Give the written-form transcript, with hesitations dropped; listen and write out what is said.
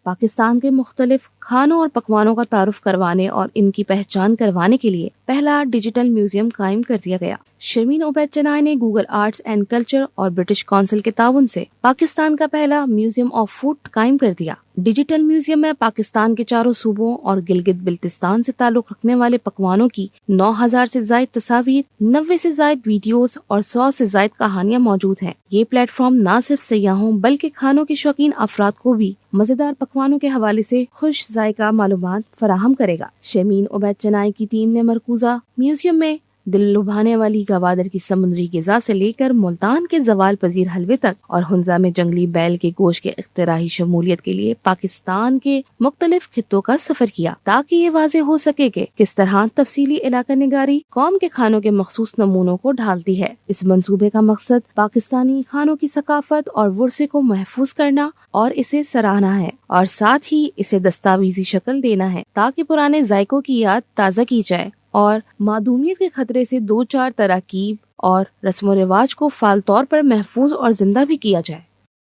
پاکستان کے مختلف کھانوں اور پکوانوں کا تعارف کروانے اور ان کی پہچان کروانے کے لیے پہلا ڈیجیٹل میوزیم قائم کر دیا گیا۔ شرمین عبید چنائے نے گوگل آرٹس اینڈ کلچر اور برٹش کونسل کے تعاون سے پاکستان کا پہلا میوزیم آف فوڈ قائم کر دیا۔ ڈیجیٹل میوزیم میں پاکستان کے چاروں صوبوں اور گلگت بلتستان سے تعلق رکھنے والے پکوانوں کی 9,000 سے زائد تصاویر، 90 سے زائد ویڈیوز اور 100 سے زائد کہانیاں موجود ہیں۔ یہ پلیٹ فارم نہ صرف سیاحوں بلکہ کھانوں کے شوقین افراد کو بھی مزیدار پکوانوں کے حوالے سے خوش ذائقہ معلومات فراہم کرے گا۔ شرمین عبید چنائے کی ٹیم نے مرکوزہ میوزیم میں دل لبھانے والی گوادر کی سمندری غذا سے لے کر ملتان کے زوال پذیر حلوے تک اور ہنزا میں جنگلی بیل کے گوشت کے اختراعی شمولیت کے لیے پاکستان کے مختلف خطوں کا سفر کیا، تاکہ یہ واضح ہو سکے کہ کس طرح تفصیلی علاقہ نگاری قوم کے کھانوں کے مخصوص نمونوں کو ڈھالتی ہے۔ اس منصوبے کا مقصد پاکستانی کھانوں کی ثقافت اور ورثے کو محفوظ کرنا اور اسے سراہنا ہے، اور ساتھ ہی اسے دستاویزی شکل دینا ہے تاکہ پرانے ذائقوں کی یاد تازہ کی جائے اور معدومیت کے خطرے سے 2-4 تراکیب اور رسم و رواج کو فعال طور پر محفوظ اور زندہ بھی کیا جائے۔